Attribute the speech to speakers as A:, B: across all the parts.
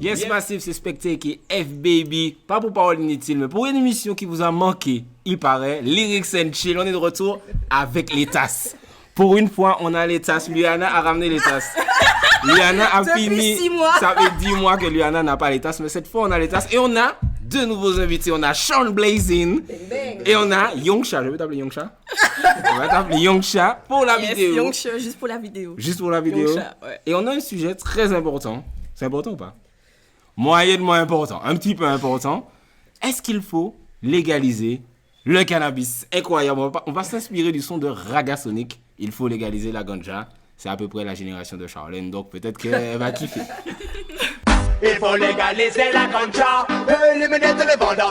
A: Yes Massive, c'est Spectre qui est F-Baby. Pas pour parole inutile, mais pour une émission qui vous a manqué, il paraît. Lyrics and Chill, on est de retour avec les tasses. Pour une fois, on a les tasses. Liana a ramené les tasses. Liana a fini.
B: 6 mois.
A: Ça fait 10 mois que Liana n'a pas les tasses, mais cette fois, on a les tasses. Et on a deux nouveaux invités. On a Sean Blazin et on a Yongsha. Je vais t'appeler Yongsha. On va t'appeler Yongsha pour la vidéo.
B: Yongsha, juste pour la vidéo.
A: Juste pour la vidéo.
B: Yongsha, ouais.
A: Et on a un sujet très important. C'est important ou pas? Moyennement important, un petit peu important. Est-ce qu'il faut légaliser le cannabis? Incroyable, on va s'inspirer du son de Raga Sonic. Il faut légaliser la ganja. C'est à peu près la génération de Charlène, donc peut-être qu'elle va kiffer.
C: Il faut légaliser la ganja, éliminer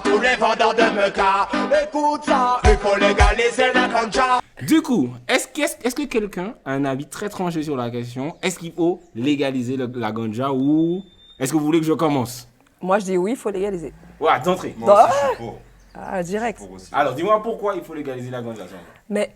C: tous les vendeurs de meca. Écoute ça, il faut légaliser la ganja.
A: Du coup, est-ce que quelqu'un a un avis très tranché sur la question? Est-ce qu'il faut légaliser la ganja ou est-ce que vous voulez que je commence?
D: Moi, je dis oui, il faut légaliser.
A: Ouais, d'entrée.
E: Moi aussi, je suis pour.
D: Ah, direct.
E: Pour aussi.
A: Alors, dis-moi pourquoi il faut légaliser la ganja.
D: Mais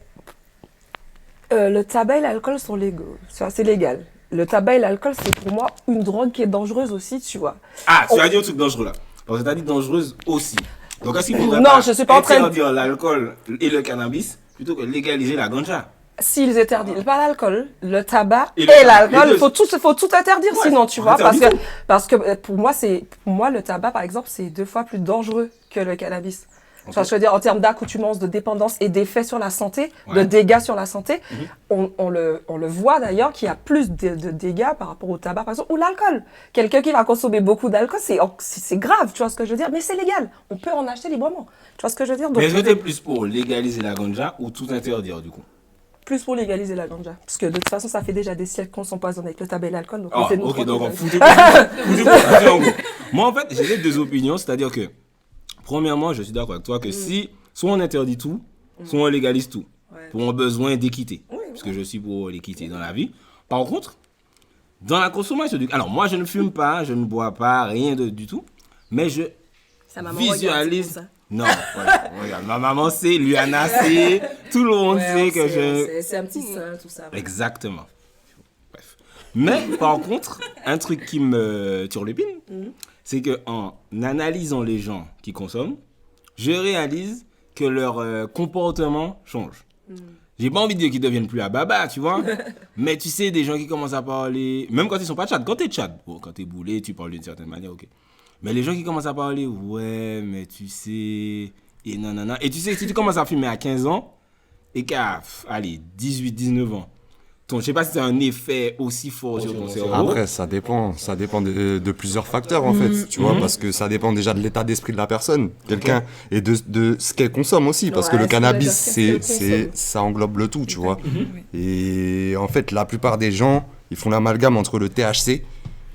D: le tabac et l'alcool sont légaux. C'est légal. Le tabac et l'alcool, c'est pour moi une drogue qui est dangereuse aussi, tu vois.
A: Ah, tu as dit un truc dangereux là. Parce que tu as dit dangereuse aussi. Donc, est-ce qu'il faudrait
D: Non, je suis pas en train de
A: interdire l'alcool et le cannabis plutôt que légaliser la ganja?
D: S'ils interdisent pas l'alcool, le tabac
A: Et
D: et,
A: le tabac.
D: l'alcool,
A: Les deux.
D: il faut tout interdire
A: Ouais,
D: sinon, tu
A: on
D: vois.
A: interdit tout.
D: Parce que pour moi, le tabac, par exemple, c'est 2 fois plus dangereux que le cannabis. Enfin, je veux dire, en termes d'accoutumance, de dépendance et d'effets sur la santé,
A: Ouais.
D: de dégâts sur la santé, on le voit d'ailleurs qu'il y a plus de dégâts par rapport au tabac, par exemple, ou l'alcool. Quelqu'un qui va consommer beaucoup d'alcool, c'est grave, tu vois ce que je veux dire. Mais c'est légal, on peut en acheter librement. Tu vois ce que je veux dire. Donc,
A: Mais est-ce que tu es plus pour légaliser la ganja ou tout interdire du coup?
D: plus pour légaliser la ganja. Parce que de toute façon, ça fait déjà des siècles qu'on s'empoisonne avec le tabac et l'alcool. Donc,
A: Ah,
D: laissez-nous
A: ok, donc on
D: tranquilles.
A: fout en gros. Moi, en fait, j'ai les deux opinions, c'est-à-dire que, premièrement, je suis d'accord avec toi que si, soit on interdit tout, soit on légalise tout,
D: Ouais.
A: pour un besoin d'équité, parce que je suis pour l'équité dans la vie. Par contre, dans la consommation du... Alors, moi, je ne fume pas, je ne bois pas, rien du tout, mais je
B: Sa maman regarde, c'est
A: visualise...
B: pour ça.
A: Non, voilà, regarde, ma maman sait, Luana sait, tout le monde sait que je...
D: C'est un petit sein, tout ça.
A: Exactement. Bref. Mais par contre, un truc qui me turlupine, c'est que en analysant les gens qui consomment, je réalise que leur comportement change. J'ai pas envie de dire qu'ils deviennent plus à baba, tu vois. Mais tu sais, des gens qui commencent à parler, même quand ils sont pas tchad, quand t'es tchad, bon, quand t'es boulé, tu parles d'une certaine manière, ok. Mais les gens qui commencent à parler, ouais, mais tu sais, et nanana. Et tu sais, si tu commences à fumer à 15 ans, et qu'à, allez, 18, 19 ans, je sais pas si c'est un effet aussi fort sur ton cerveau.
E: Après, ça dépend de plusieurs facteurs en fait, tu vois, parce que ça dépend déjà de l'état d'esprit de la personne, quelqu'un, et de ce qu'elle consomme aussi, parce que
D: Ouais,
E: le
D: c'est
E: cannabis,
D: déjà ce qu'elle consomme.
E: ça englobe le tout, tu vois. Et en fait, la plupart des gens, ils font l'amalgame entre le THC,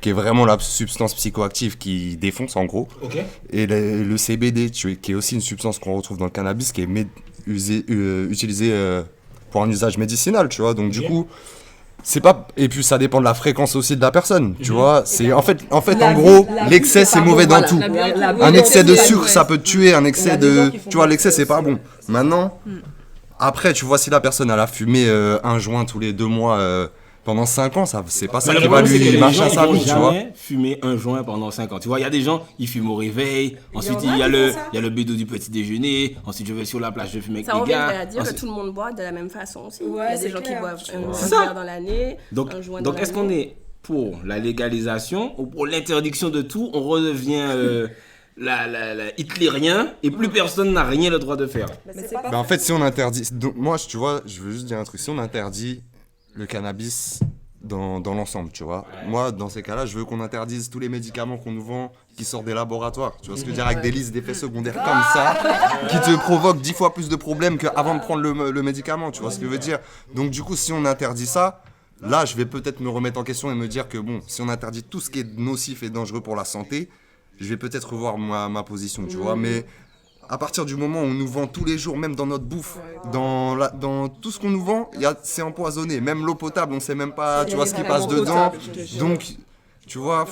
E: qui est vraiment la substance psychoactive qui défonce en gros,
A: Ok.
E: et le CBD, qui est aussi une substance qu'on retrouve dans le cannabis, qui est utilisée pour un usage médicinal, tu vois. Donc du coup, c'est pas, et puis ça dépend de la fréquence aussi de la personne, tu vois. C'est en fait en gros, l'excès c'est mauvais dans tout. Un excès de sucre ça peut te tuer, un excès de, tu vois, l'excès c'est pas bon. Maintenant, après tu vois, si la personne elle a fumé un joint tous les 2 mois pendant 5 ans, ça c'est pas ça
A: Mais
E: qui
A: le
E: va
A: problème, c'est que
E: lui
A: les
E: marcher
A: gens,
E: à
A: ils
E: sa
A: vont
E: vie, tu vois.
A: jamais fumer un joint pendant 5 ans. Tu vois, il y a des gens, ils fument au réveil, ensuite il y a le bédo du petit déjeuner, ensuite je vais sur la plage, je fume avec
B: Ça
A: les
B: revient
A: gars.
B: à dire que
A: ensuite-
B: tout le monde boit de la même façon aussi.
D: Ouais,
B: Il y a des
D: c'est
B: gens qui
D: clair.
B: boivent un
A: C'est ça.
B: verre dans l'année,
A: Donc,
B: un joint dans
A: donc est-ce
B: l'année.
A: qu'on est pour la légalisation ou pour l'interdiction de tout? On redevient la hitlérien et plus personne n'a rien le droit de faire.
E: Bah en fait, si on interdit, donc moi, tu vois, je veux juste dire un truc. Si on interdit le cannabis dans l'ensemble, tu vois, moi, dans ces cas-là, je veux qu'on interdise tous les médicaments qu'on nous vend qui sortent des laboratoires. Tu vois ce que je veux dire, avec des listes d'effets secondaires comme ça, qui te provoquent 10 fois plus de problèmes qu'avant de prendre le médicament. Tu vois ce que je veux dire. Donc du coup, si on interdit ça, là, je vais peut-être me remettre en question et me dire que bon, si on interdit tout ce qui est nocif et dangereux pour la santé, je vais peut-être revoir ma position, tu vois. Mais à partir du moment où on nous vend tous les jours, même dans notre bouffe, dans tout ce qu'on nous vend, c'est empoisonné. Même l'eau potable, on sait même pas, tu vois, ce qui passe dedans. Donc, tu vois,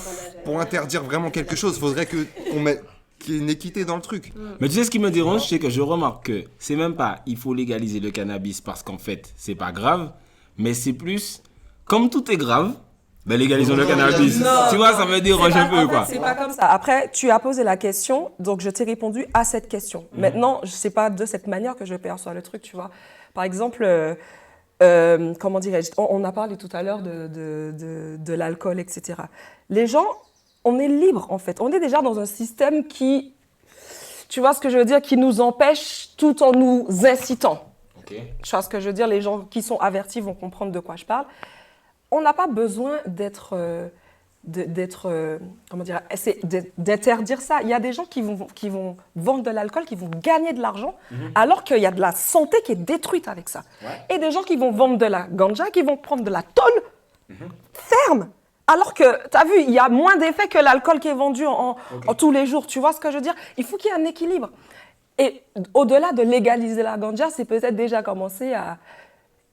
E: pour interdire vraiment quelque chose, il faudrait qu'il y ait une équité dans le truc.
A: Mais tu sais ce qui me dérange, c'est que je remarque que c'est même pas il faut légaliser le cannabis parce qu'en fait c'est pas grave, mais c'est plus comme tout est grave, Ben légalisons le cannabis. Tu vois, ça me dérange un peu, quoi.
D: C'est pas comme ça. Après, tu as posé la question, donc je t'ai répondu à cette question. Maintenant, c'est pas de cette manière que je perçois le truc, tu vois. Par exemple, comment dirais-je, on a parlé tout à l'heure de l'alcool, etc. Les gens, on est libre, en fait. On est déjà dans un système qui, tu vois ce que je veux dire, qui nous empêche tout en nous incitant.
A: Ok.
D: Tu vois ce que je veux dire, les gens qui sont avertis vont comprendre de quoi je parle. On n'a pas besoin comment dire, d'interdire ça. Il y a des gens qui vont vendre de l'alcool, qui vont gagner de l'argent, alors qu'il y a de la santé qui est détruite avec ça. Ouais. Et des gens qui vont vendre de la ganja, qui vont prendre de la tôle ferme. Alors que, tu as vu, il y a moins d'effets que l'alcool qui est vendu en tous les jours. Tu vois ce que je veux dire? Il faut qu'il y ait un équilibre. Et au-delà de légaliser la ganja, c'est peut-être déjà commencer à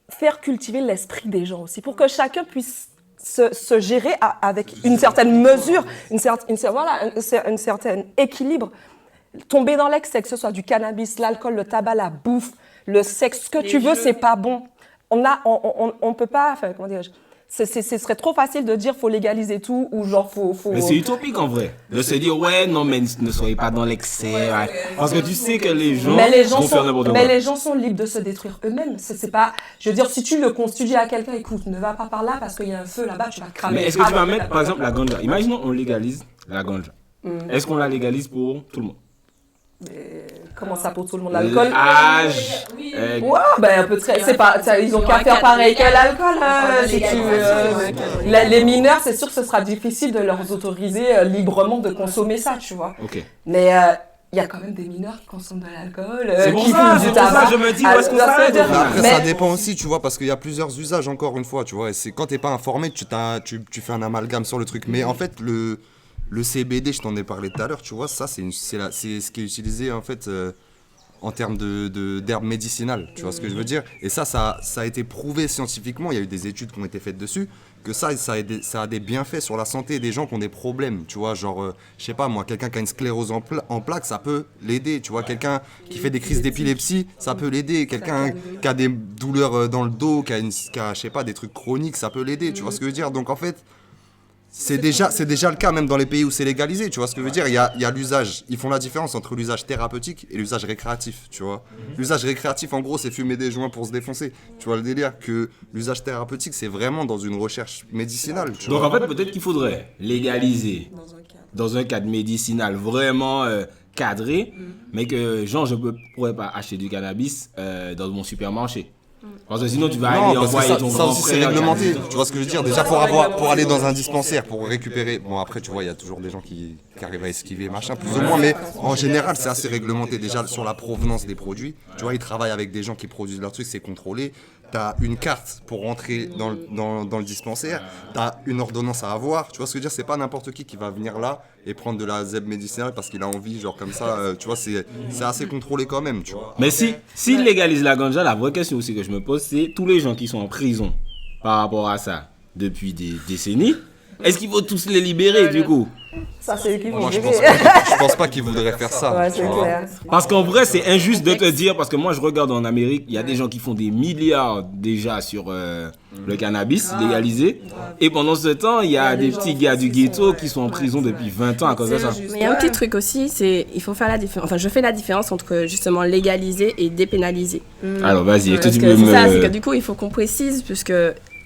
D: faire cultiver l'esprit des gens aussi, pour que chacun puisse se gérer avec une certaine mesure, un certain équilibre. Tomber dans l'excès, que ce soit du cannabis, l'alcool, le tabac, la bouffe, le sexe, ce que tu veux, c'est pas bon. On peut pas, enfin, comment dirais-je, ce serait trop facile de dire faut légaliser tout ou genre faut...
A: Mais c'est utopique en vrai. De se dire ouais, non, mais ne soyez pas dans l'excès. Ouais. Parce que tu sais que les gens vont faire n'importe quoi.
D: Mais les gens sont libres de se détruire eux-mêmes. C'est pas... Je veux dire, si tu dis à quelqu'un, écoute, ne va pas par là parce qu'il y a un feu là-bas, tu vas cramer.
A: Mais est-ce que tu vas mettre, par exemple, la ganja? Imaginons on légalise la ganja. Est-ce qu'on la légalise pour tout le monde?
D: Comment ça pour tout le monde? L'alcool?
A: L'âge.
D: Ouais, ben un peu très. C'est pas. Ils ont qu'à faire pareil que l'alcool. Si tu veux. Les mineurs, c'est sûr que ce sera difficile de leur autoriser librement de consommer ça, tu vois.
A: Ok.
D: Mais il y a quand même des mineurs qui consomment de l'alcool, qui
A: fument
D: du tabac.
A: Je me dis où est-ce qu'on s'arrête.
E: Après, ça dépend aussi, tu vois, parce qu'il y a plusieurs usages, encore une fois, tu vois. Et c'est quand t'es pas informé, tu fais un amalgame sur le truc. Mais en fait, le CBD, je t'en ai parlé tout à l'heure, tu vois, ça, c'est ce qui est utilisé, en fait, en termes d'herbes médicinales, tu vois ce que je veux dire? Et ça a été prouvé scientifiquement, il y a eu des études qui ont été faites dessus, que ça a des bienfaits sur la santé des gens qui ont des problèmes, tu vois, genre, je sais pas moi, quelqu'un qui a une sclérose en plaques, ça peut l'aider, tu vois, quelqu'un qui fait des crises d'épilepsie, ça peut l'aider, quelqu'un qui a des douleurs dans le dos, qui a, je sais pas, des trucs chroniques, ça peut l'aider, tu vois ce que je veux dire? Donc en fait, c'est déjà le cas, même dans les pays où c'est légalisé, tu vois ce que je veux dire? Il y a l'usage, ils font la différence entre l'usage thérapeutique et l'usage récréatif, tu vois. L'usage récréatif, en gros, c'est fumer des joints pour se défoncer. Tu vois le délire? Que l'usage thérapeutique, c'est vraiment dans une recherche médicinale, tu vois.
A: Donc en fait, peut-être qu'il faudrait légaliser dans un cadre médicinal vraiment cadré, mais que genre, je ne pourrais pas acheter du cannabis dans mon supermarché. Parce que sinon tu vas aller envoyer ton grand frère.
E: Ça c'est réglementé, tu vois ce que je veux dire? Déjà pour aller dans un dispensaire, pour récupérer, bon après tu vois il y a toujours des gens qui arrivent à esquiver machin, plus ou moins, mais en général c'est assez réglementé déjà sur la provenance des produits. Tu vois, ils travaillent avec des gens qui produisent leurs trucs, c'est contrôlé. T'as une carte pour rentrer dans le dispensaire, t'as une ordonnance à avoir, tu vois ce que je veux dire? C'est pas n'importe qui va venir là et prendre de la zèbre médicinale parce qu'il a envie, genre comme ça, tu vois, c'est assez contrôlé quand même, tu vois.
A: Mais s'il légalise la ganja, la vraie question aussi que je me pose, c'est tous les gens qui sont en prison par rapport à ça depuis des décennies, est-ce qu'il faut tous les libérer du coup?
D: Ça, c'est eux qui vont
E: Moi, je
D: gérer.
E: pense pas qu'ils voudraient faire ça.
D: Ouais, c'est clair.
A: Parce qu'en vrai, c'est injuste de te dire, parce que moi je regarde en Amérique, il y a des gens qui font des milliards déjà sur le cannabis légalisé. Et pendant ce temps, il y a des petits gars du ghetto qui sont en prison depuis 20 ans à cause de ça.
B: Mais il y a un petit truc aussi, c'est il faut faire la différence. Enfin, je fais la différence entre justement légaliser et dépénaliser.
A: Alors vas-y, est-ce que
B: Parce
A: tu
B: que
A: peux
B: c'est ça,
A: me...
B: c'est que du coup, il faut qu'on précise, puisque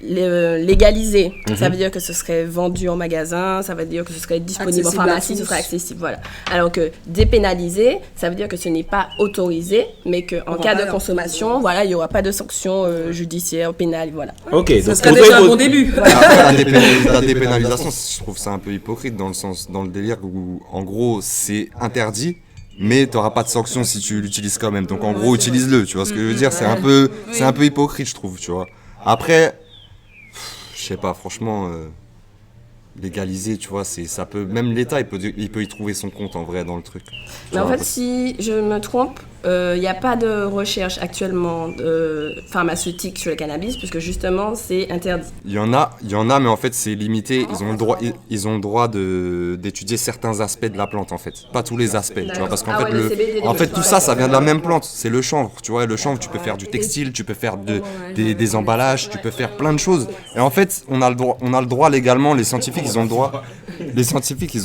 B: légaliser, ça veut dire que ce serait vendu en magasin, ça veut dire que ce serait disponible en pharmacie, ce serait accessible, voilà. Alors que dépénaliser, ça veut dire que ce n'est pas autorisé, mais qu'en cas de consommation, voilà, il n'y aura pas de sanction judiciaire, pénale, voilà.
A: Ok,
B: Ce serait déjà un bon début.
E: Après, la dépénalisation, je trouve ça un peu hypocrite dans le délire où, en gros, c'est interdit, mais t'auras pas de sanction si tu l'utilises quand même. Donc, en gros, utilise-le, tu vois ce que je veux dire? C'est un peu hypocrite, je trouve, tu vois. Après, je sais pas, franchement, légaliser, tu vois, ça peut, même l'État, il peut y trouver son compte en vrai dans le truc.
B: Mais en fait, si je me trompe, il n'y a pas de recherche actuellement pharmaceutique sur le cannabis, puisque justement, c'est interdit.
E: Il y en a, mais en fait, c'est limité. Ils ont le droit d'étudier certains aspects de la plante, en fait. Pas tous les aspects, tu vois, parce qu'en fait,
B: le CBD,
E: tout ça, ça vient de la même plante. C'est le chanvre, tu vois. Le chanvre, tu peux faire du textile, tu peux faire des emballages, tu peux faire plein de choses. Et en fait, on a le droit légalement, les scientifiques, ils ont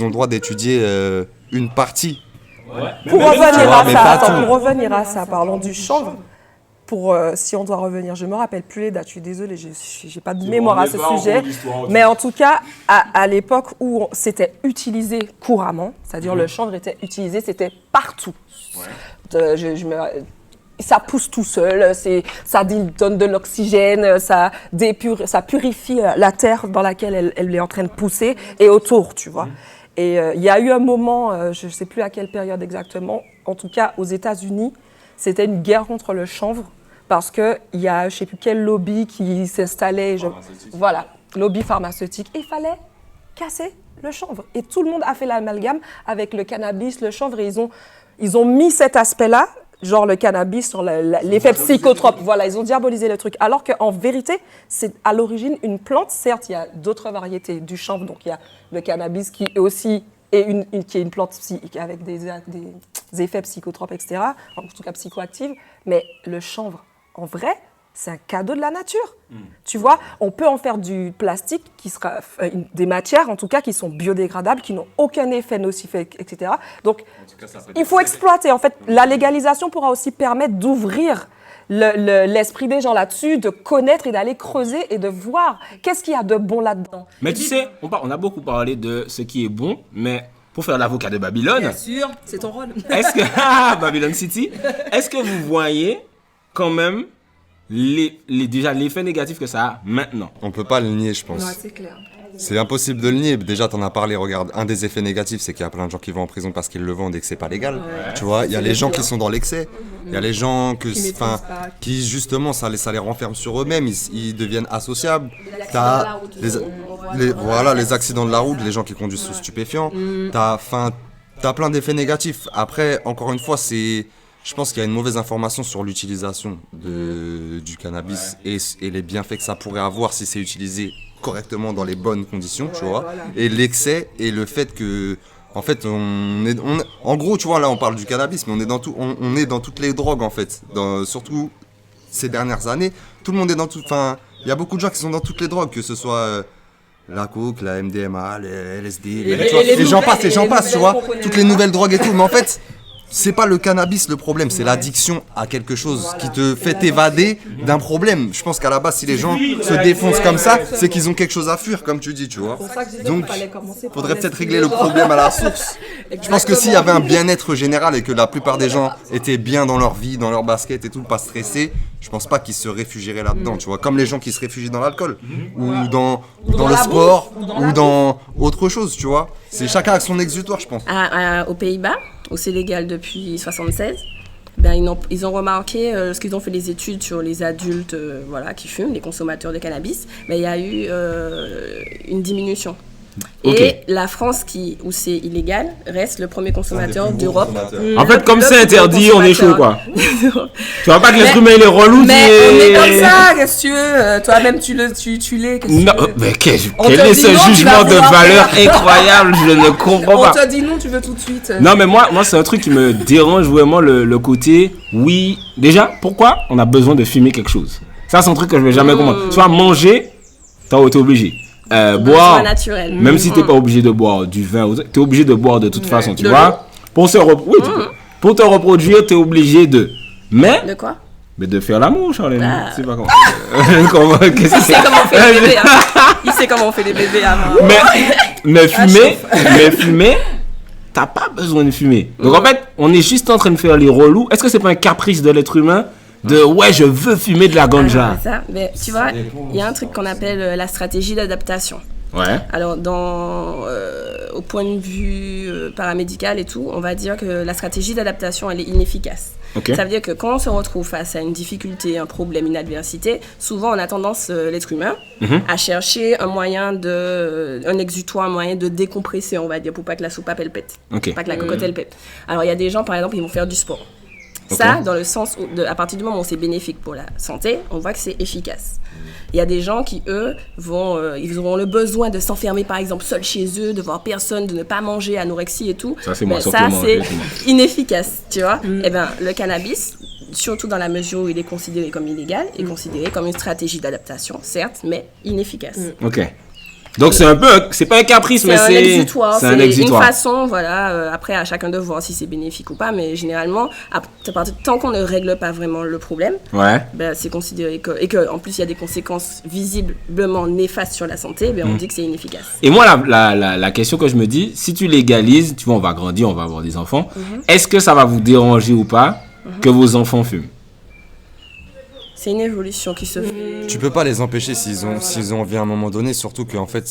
E: le droit d'étudier une partie.
D: Pour revenir à ça, parlons du chanvre. Si on doit revenir, je me rappelle plus les dates, je suis désolée, j'ai pas de mémoire à ce sujet. Mais en tout cas, à l'époque où c'était utilisé couramment, c'est-à-dire le chanvre était utilisé, c'était partout. Ça pousse tout seul, ça donne de l'oxygène, ça purifie la terre dans laquelle elle est en train de pousser et autour, tu vois. Et il y a eu un moment, je ne sais plus à quelle période exactement, en tout cas aux États-Unis, c'était une guerre contre le chanvre parce qu'il y a je ne sais plus quel lobby qui s'installait. Voilà, lobby pharmaceutique. Et il fallait casser le chanvre. Et tout le monde a fait l'amalgame avec le cannabis, le chanvre. Et ils ont mis cet aspect-là, genre le cannabis, sur l'effet psychotrope. Voilà, ils ont diabolisé le truc. Alors qu'en vérité, c'est à l'origine une plante. Certes, il y a d'autres variétés du chanvre. Donc il y a le cannabis qui est aussi qui est une plante avec des effets psychotropes, etc., en tout cas psychoactives. Mais le chanvre, en vrai, c'est un cadeau de la nature. Tu vois, on peut en faire du plastique qui sera des matières, en tout cas, qui sont biodégradables, qui n'ont aucun effet nocif, etc. Donc, il faut exploiter. En fait, la légalisation pourra aussi permettre d'ouvrir l'esprit des gens là-dessus, de connaître et d'aller creuser et de voir qu'est-ce qu'il y a de bon là-dedans.
A: Mais tu sais, on a beaucoup parlé de ce qui est bon, mais pour faire l'avocat de Babylone...
F: Bien sûr, c'est ton rôle.
A: Est-ce que... Babylon City, est-ce que vous voyez quand même déjà l'effet négatif que ça a maintenant?
E: On peut pas le nier, je pense.
F: Ouais, c'est clair.
E: C'est impossible de le nier. Déjà, t'en as parlé, regarde. Un des effets négatifs, c'est qu'il y a plein de gens qui vont en prison parce qu'ils le vendent et que c'est pas légal. Tu vois, il y a les gens qui sont dans l'excès. Il y a les gens qui justement, ça les renferme sur eux-mêmes. Ils deviennent associables. T'as les accidents de la route, les gens qui conduisent sous stupéfiants. T'as plein d'effets négatifs. Après, encore une fois, je pense qu'il y a une mauvaise information sur l'utilisation du cannabis et les bienfaits que ça pourrait avoir si c'est utilisé correctement dans les bonnes conditions, tu vois. Voilà. Et l'excès et le fait que, en fait, en gros, tu vois, là, on parle du cannabis, mais on est dans toutes les drogues, en fait. Surtout ces dernières années, tout le monde est dans tout. Enfin, il y a beaucoup de gens qui sont dans toutes les drogues, que ce soit la coke, la MDMA, les LSD, et j'en passe, tu vois. Toutes les nouvelles drogues et tout, mais en fait. C'est pas le cannabis le problème, c'est l'addiction à quelque chose qui te fait t'évader d'un problème. Je pense qu'à la base, si les gens se défoncent comme ça, c'est qu'ils ont quelque chose à fuir, comme tu dis, tu vois. Donc, faudrait peut-être régler le problème à la source. Je pense que s'il y avait un bien-être général et que la plupart des gens étaient bien dans leur vie, dans leur basket et tout, pas stressés, je pense pas qu'ils se réfugieraient là-dedans, tu vois. Comme les gens qui se réfugient dans l'alcool, ou dans le sport, ou dans autre chose, tu vois. C'est chacun avec son exutoire, je pense.
B: Aux Pays-Bas, où c'est légal depuis 1976, ben, ils ont remarqué, lorsqu'ils ont fait des études sur les adultes qui fument, les consommateurs de cannabis, ben, il y a eu une diminution. Et la France, où c'est illégal, reste le premier consommateur d'Europe.
A: En fait, comme c'est interdit, on est chaud, quoi. Tu vois pas que l'être humain, il est relou.
F: Mais on est comme ça, qu'est-ce que tu veux? Toi-même, tu l'es.
A: Non, mais quel est ce jugement de valeur incroyable? Je ne comprends pas.
F: On te dit non, tu veux tout de suite.
A: Non, mais moi c'est un truc qui me dérange vraiment, le côté, oui, déjà, pourquoi on a besoin de fumer quelque chose? Ça, c'est un truc que je vais jamais comprendre. Soit manger, t'es obligé. Boire, naturel. Même si t'es pas obligé de boire du vin, t'es obligé de boire de toute façon, tu vois. Pour te reproduire, t'es obligé de. Mais.
B: De quoi?
A: Mais de faire l'amour, Charlène. Je sais pas comment.
B: Il sait comment on fait les bébés. Il sait comment on fait les bébés avant.
A: Mais fumer, t'as pas besoin de fumer. Donc en fait, on est juste en train de faire les relous. Est-ce que c'est pas un caprice de l'être humain? Je veux fumer de la ganja.
B: Ça, mais tu vois, il y a un truc qu'on appelle la stratégie d'adaptation.
A: Ouais.
B: Alors, au point de vue paramédical et tout, on va dire que la stratégie d'adaptation, elle est inefficace.
A: Ok.
B: Ça veut dire que quand on se retrouve face à une difficulté, un problème, une adversité, souvent on a tendance, l'être humain, à chercher un moyen un exutoire, un moyen de décompresser, on va dire, pour pas que la soupape elle pète,
A: Ok.
B: pas que la cocotte elle pète. Alors il y a des gens, par exemple, ils vont faire du sport.
A: Ok.
B: Ça, dans le sens où, à partir du moment où c'est bénéfique pour la santé, on voit que c'est efficace. Il y a des gens qui, eux, ils auront le besoin de s'enfermer, par exemple, seuls chez eux, de voir personne, de ne pas manger, anorexie et tout.
A: Ça, c'est moi,
B: Ben,
A: surtout
B: ça,
A: moi,
B: c'est
A: justement.
B: inefficace, tu vois. Et ben, le cannabis, surtout dans la mesure où il est considéré comme illégal, est considéré comme une stratégie d'adaptation, certes, mais inefficace.
A: Ok. Donc c'est pas un caprice, mais
B: C'est un
A: c'est
B: exutoire,
A: c'est un
B: c'est une
A: exutoire.
B: façon, voilà, après à chacun de voir si c'est bénéfique ou pas, mais généralement, tant qu'on ne règle pas vraiment le problème,
A: Ouais.
B: ben, c'est considéré et que en plus il y a des conséquences visiblement néfastes sur la santé, ben, on dit que c'est inefficace.
A: Et moi, la question que je me dis, si tu légalises, tu vois, on va grandir, on va avoir des enfants, est-ce que ça va vous déranger ou pas que vos enfants fument?
B: C'est une évolution qui se fait.
E: Tu peux pas les empêcher s'ils ont envie à un moment donné, surtout qu'en fait,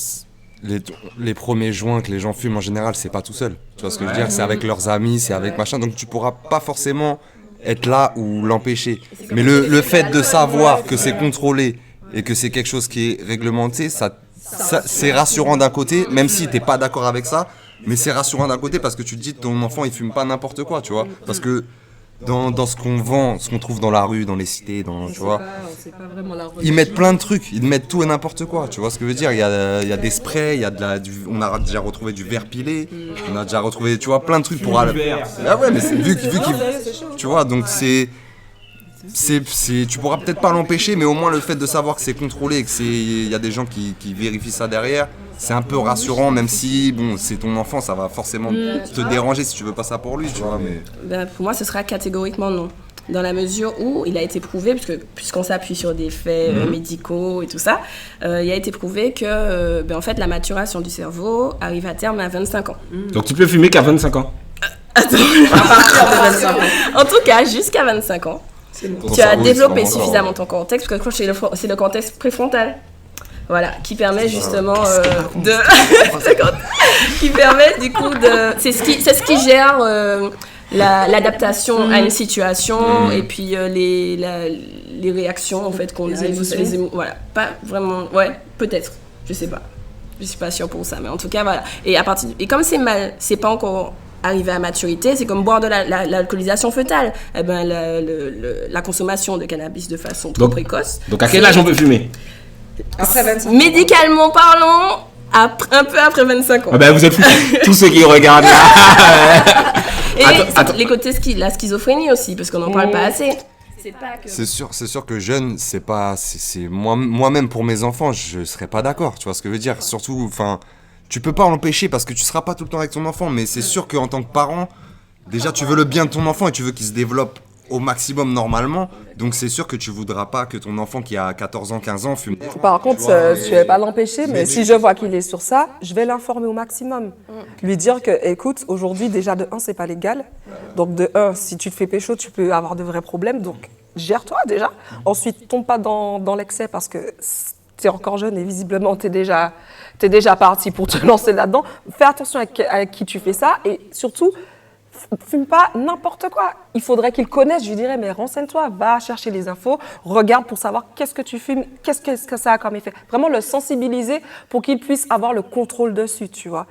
E: les premiers joints que les gens fument en général, c'est pas tout seul. Tu vois ce que je veux dire? C'est avec leurs amis, c'est avec machin, donc tu pourras pas forcément être là ou l'empêcher. Mais le fait de savoir que c'est contrôlé et que c'est quelque chose qui est réglementé, ça c'est rassurant d'un côté, même si t'es pas d'accord avec ça, mais c'est rassurant d'un côté parce que tu te dis ton enfant il fume pas n'importe quoi, tu vois. Parce que dans ce qu'on vend, ce qu'on trouve dans la rue, dans les cités, tu vois, ils mettent plein de trucs, ils mettent tout et n'importe quoi, tu vois ce que je veux dire. Il y a des sprays, il y a on a déjà retrouvé du verre pilé, on a déjà retrouvé, tu vois, plein de trucs pour aller. Ah ouais, mais c'est vu qu'il, tu vois, donc tu pourras peut-être pas l'empêcher, mais au moins le fait de savoir que c'est contrôlé et que il y a des gens qui vérifient ça derrière, c'est un peu rassurant, même si bon, c'est ton enfant, ça va forcément te déranger si tu veux pas ça pour lui, tu vois. Mais
B: Ben, pour moi, ce sera catégoriquement non. Dans la mesure où il a été prouvé, puisqu'on s'appuie sur des faits médicaux et tout ça, il a été prouvé que en fait, la maturation du cerveau arrive à terme à 25 ans.
A: Donc tu peux fumer qu'à 25 ans.
B: Attends, en tout cas, jusqu'à 25 ans, tu as développé suffisamment ton cortex, parce que c'est le cortex préfrontal. Voilà, qui permet justement qui permet du coup de... C'est ce qui gère l'adaptation à une situation et puis les réactions en fait qu'on a. Voilà, pas vraiment... Ouais, peut-être, je sais pas. Je suis pas sûre pour ça, mais en tout cas, voilà. Et comme c'est pas encore arrivé à maturité, c'est comme boire de l'alcoolisation fœtale. Eh ben, la consommation de cannabis de façon trop précoce.
A: Donc à quel âge on peut fumer?
F: Après 25 ans.
B: Médicalement parlant, un peu après 25 ans.
A: Ah ben vous êtes fous. Tous ceux qui regardent là.
B: Et
A: Attends.
B: les côtés la schizophrénie aussi, parce qu'on n'en parle pas assez.
E: c'est sûr que jeune, c'est moi-même pour mes enfants, je serais pas d'accord, tu vois ce que je veux dire. Surtout, enfin, tu peux pas l'empêcher parce que tu seras pas tout le temps avec ton enfant, mais c'est sûr qu'en tant que parent, déjà tu veux le bien de ton enfant et tu veux qu'il se développe au maximum normalement, donc c'est sûr que tu voudras pas que ton enfant qui a 14 ans, 15 ans fume.
D: Par contre, je vais pas l'empêcher, mais si je vois qu'il est sur ça, je vais l'informer au maximum. Lui dire que, écoute, aujourd'hui, déjà de 1, c'est pas légal. Donc de 1, si tu te fais pécho, tu peux avoir de vrais problèmes. Donc gère-toi déjà. Ensuite, tombe pas dans l'excès parce que tu es encore jeune et visiblement t'es déjà parti pour te lancer là-dedans. Fais attention à qui tu fais ça et surtout, fume pas n'importe quoi. Il faudrait qu'il connaisse, je lui dirais, mais renseigne-toi, va chercher les infos, regarde pour savoir qu'est-ce que tu fumes, qu'est-ce que ça a comme effet. Vraiment le sensibiliser pour qu'il puisse avoir le contrôle dessus, tu vois.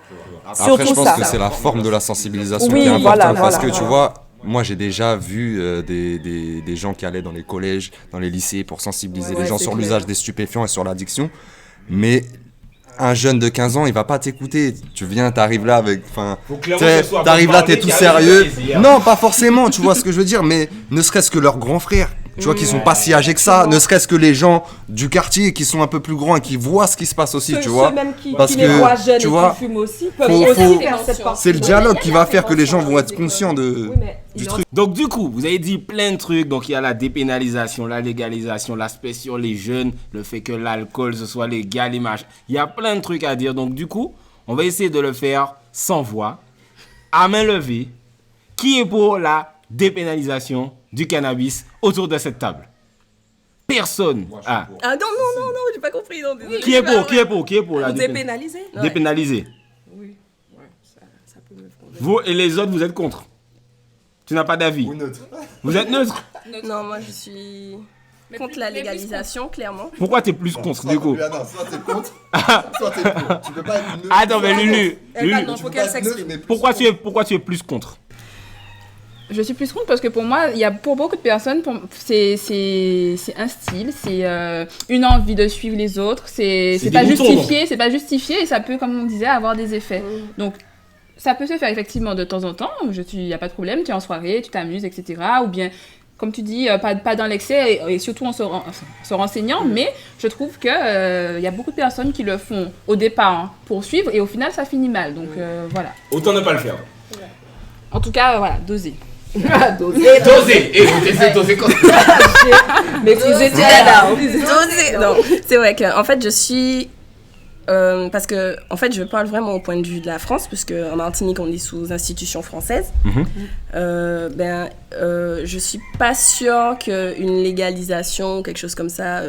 E: Après,
D: Surtout
E: je pense
D: ça.
E: que c'est la forme de la sensibilisation
D: Oui,
E: qui est importante
D: voilà,
E: parce
D: voilà.
E: que tu vois, moi j'ai déjà vu des gens qui allaient dans les collèges, dans les lycées pour sensibiliser les gens sur l'usage des stupéfiants et sur l'addiction, mais un jeune de 15 ans, il va pas t'écouter. Tu viens, t'arrives là avec... T'arrives là, t'es tout sérieux. Non, pas forcément, tu vois ce que je veux dire, mais ne serait-ce que leurs grands frères, tu vois, qui sont pas si âgés que ça, ne serait-ce que les gens du quartier qui sont un peu plus grands et qui voient ce qui se passe aussi, tu vois.
D: Ceux même qui
E: Parce
D: les voient
E: que,
D: jeunes
E: tu
D: et
E: vois,
D: qui fument aussi, peuvent
E: faut-
D: aussi faire cette partie.
E: c'est le dialogue qui va faire que les gens vont être conscients du truc.
A: Donc du coup, vous avez dit plein de trucs. Donc il y a la dépénalisation, la légalisation, l'aspect sur les jeunes, le fait que l'alcool ce soit légal, l'image. Il y a plein de trucs à dire. Donc du coup, on va essayer de le faire sans voix, à main levée. Qui est pour la dépénalisation du cannabis autour de cette table? personne. Ah.
B: Ah non, j'ai pas compris. Non, désolé.
A: Qui est pour la
F: Dépénaliser.
A: dépénaliser.
F: Oui. Ouais, ça peut me fonder.
A: Vous et les autres, vous êtes contre. Tu n'as pas d'avis.
E: Ou neutre.
A: Vous êtes neutre.
B: Non, moi je suis contre la légalisation, clairement.
A: Pourquoi t'es plus contre du coup?
E: Soit t'es contre, soit t'es pour. Tu peux pas être neutre.
A: Attends, mais Lulu,
F: Non, faut qu'elle s'exprime.
A: pourquoi tu es plus contre?
G: Je suis plus contre parce que pour moi, il y a pour beaucoup de personnes, c'est un style, c'est une envie de suivre les autres, c'est pas justifié et ça peut, comme on disait, avoir des effets. Donc ça peut se faire effectivement de temps en temps. Il y a pas de problème, tu es en soirée, tu t'amuses, etc. Ou bien, comme tu dis, pas dans l'excès et surtout en se renseignant. Mais je trouve que il y a beaucoup de personnes qui le font au départ pour suivre et au final ça finit mal. Donc voilà.
A: Autant ne pas le faire.
G: En tout cas, voilà, doser.
A: Doser. Et vous testez doser quand
B: Maîtriser non, c'est vrai que en fait je suis parce que en fait je parle vraiment au point de vue de la France puisque en Martinique on est sous institution française. Je suis pas sûre qu'une légalisation ou quelque chose comme ça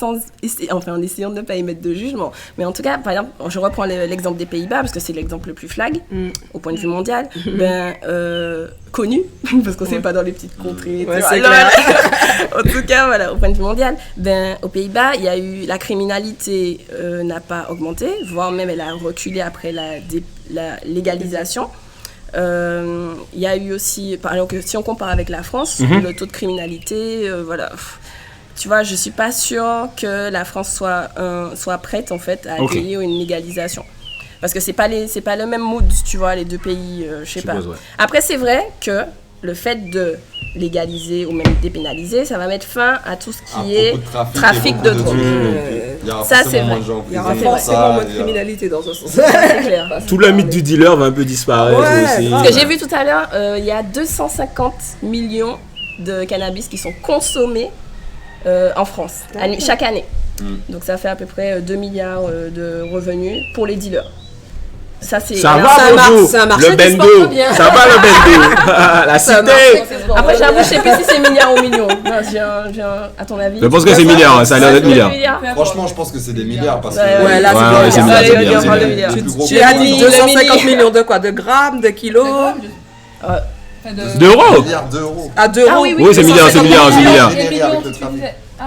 B: en essayant de ne pas émettre de jugement. Mais en tout cas, par exemple, je reprends l'exemple des Pays-Bas, parce que c'est l'exemple le plus flag, au point de vue mondial, connu, parce qu'on ne sait pas dans les petites contrées.
F: Ouais, c'est clair.
B: En tout cas, voilà, au point de vue mondial, aux Pays-Bas, il y a eu, la criminalité n'a pas augmenté, voire même elle a reculé après la légalisation. Il y a eu aussi, par exemple, si on compare avec la France, le taux de criminalité, voilà... Tu vois, je suis pas sûre que la France soit prête en fait à accueillir une légalisation. Parce que c'est pas le même mood, tu vois, les deux pays, je sais pas.
A: Ouais.
B: Après, c'est vrai que le fait de légaliser ou même dépénaliser, ça va mettre fin à tout ce qui est trafic de drogue. Ça, c'est vrai.
F: Il y aura forcément moins de criminalité dans ce sens.
B: C'est clair.
A: Tout le mythe du dealer va un peu disparaître aussi.
B: Parce que j'ai vu tout à l'heure, il y a 250 millions de cannabis qui sont consommés en France, chaque année. Donc ça fait à peu près 2 milliards de revenus pour les dealers. Ça
A: va,
B: un marché
A: le bendo. Ça va le bendo. La cité.
B: Après j'avoue, je sais plus si c'est milliards ou millions. Non, à ton avis?
A: Je pense que c'est milliards, ça a l'air d'être milliards.
E: Franchement, je pense que c'est des milliards parce que.
F: Ouais, là,
A: c'est
B: milliards.
F: Tu as dit 250 millions de quoi? De grammes, de kilos?
A: D'euros.
E: Milliards d'euros.
F: À 2 euros.
A: Oui, c'est milliards.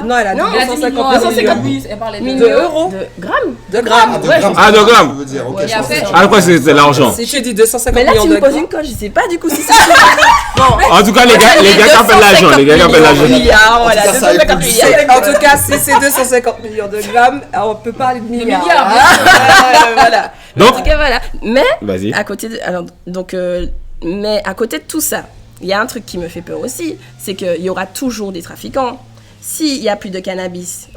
F: Non, elle a dit 250 millions.
G: Elle parlait
B: millions
F: de euros.
B: De grammes?
F: De grammes.
A: Ah, de grammes.
E: Je veux dire, ok,
G: Et après,
A: quoi, c'est l'argent.
F: Si tu dis 250
B: Mais là
F: millions
B: tu
F: de
B: me poses
F: grammes.
B: une colle, je sais pas du coup si c'est
A: En tout cas, les gars appellent l'argent.
B: milliards, voilà,
E: En tout cas, ça
B: 250
E: éprouve
B: milliards.
F: En tout cas, si c'est 250 millions de grammes, on peut parler de milliards.
B: Voilà.
A: Donc,
B: En tout cas, voilà. Mais
A: vas-y.
B: à côté de tout ça, il y a un truc qui me fait peur aussi, c'est qu'il y aura toujours des trafiquants. S'il n'y a plus de cannabis,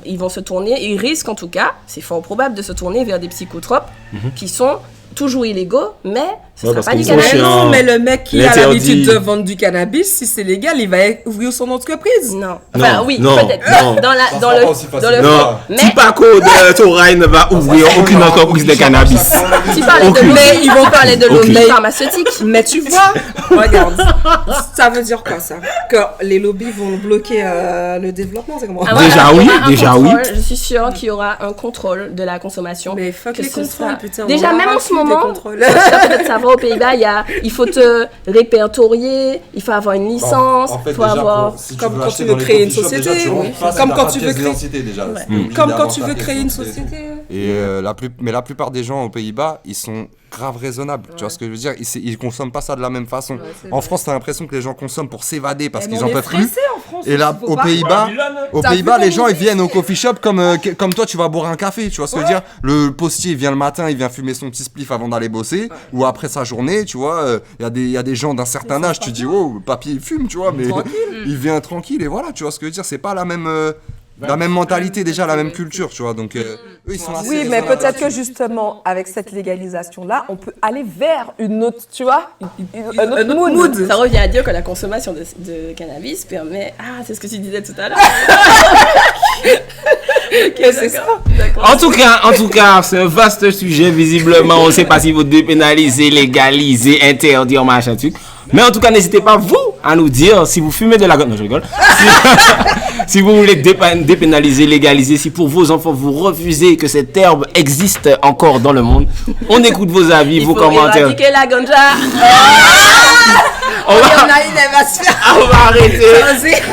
B: ils vont se tourner, ils risquent en tout cas, c'est fort probable de se tourner vers des psychotropes qui sont toujours illégaux, mais ce ne sera pas du cannabis.
F: Non, mais le mec qui a l'habitude de vendre du cannabis, si c'est légal, il va ouvrir son entreprise.
B: Non. Enfin, oui,
A: non,
B: peut-être.
A: non.
B: Non.
A: Si Paco de Touraine ne va ouvrir aucune entreprise de cannabis.
B: Mais ils vont parler de lobby pharmaceutique.
F: Mais tu vois, regarde, ça veut dire quoi ça? Que les lobbies vont bloquer le développement, c'est comment?
A: Déjà oui.
B: Je suis sûre qu'il y aura un contrôle de la consommation.
F: Mais fuck les contrôles, putain.
B: Déjà, même en ce moment, peut-être ça va aux Pays-Bas, il faut te répertorier, il faut avoir une licence, il faut avoir...
F: Comme quand tu veux créer une société, comme quand tu veux créer une société.
E: Et la plupart des gens aux Pays-Bas, ils sont grave raisonnables. Tu vois ce que je veux dire? Ils consomment pas ça de la même façon. En France, t'as l'impression que les gens consomment pour s'évader parce qu'ils en peuvent plus. Et là, aux Pays-Bas, les gens ils viennent au coffee shop comme toi, tu vas boire un café. Tu vois ce que je veux dire? Le postier vient le matin, il vient fumer son petit spliff avant d'aller bosser, ou après sa journée, tu vois. Il y a des gens d'un certain âge, tu dis oh, le papier il fume, tu vois, mais il vient tranquille et voilà. Tu vois ce que je veux dire? C'est pas la même mentalité déjà, la même culture, tu vois. Donc eux ils sont assez
D: Oui, mais peut-être que justement avec cette légalisation là, on peut aller vers une autre, tu vois, un autre mood.
B: Ça revient à dire que la consommation de cannabis permet... Ah, c'est ce que tu disais tout à l'heure. Ok, c'est ça.
A: En tout cas, c'est un vaste sujet. Visiblement, on ne sait pas si vous dépénalisez, légalisez, interdire, machin truc. Mais en tout cas, n'hésitez pas, vous, à nous dire si vous fumez de la ganja. Non, je rigole. Si vous voulez dépénaliser, légaliser, si pour vos enfants vous refusez que cette herbe existe encore dans le monde, on écoute vos avis, vos commentaires.
B: Éradiquer la ganja.
A: On va arrêter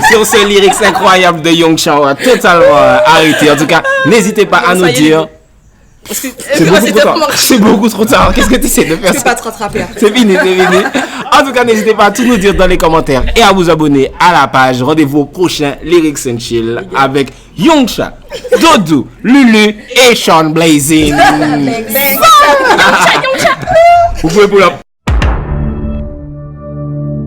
A: sur ce lyrics incroyable de Young Cha. On va totalement arrêter. En tout cas, n'hésitez pas à nous dire. C'est beaucoup trop tard. Qu'est-ce que tu essaies de faire?
F: Je peux pas te rattraper.
A: C'est fini. En tout cas, n'hésitez pas à tout nous dire dans les commentaires et à vous abonner à la page. Rendez-vous au prochain Lyrics and Chill avec Young Cha, Doudou, Lulu et Sean Blazing. Vous pouvez pour la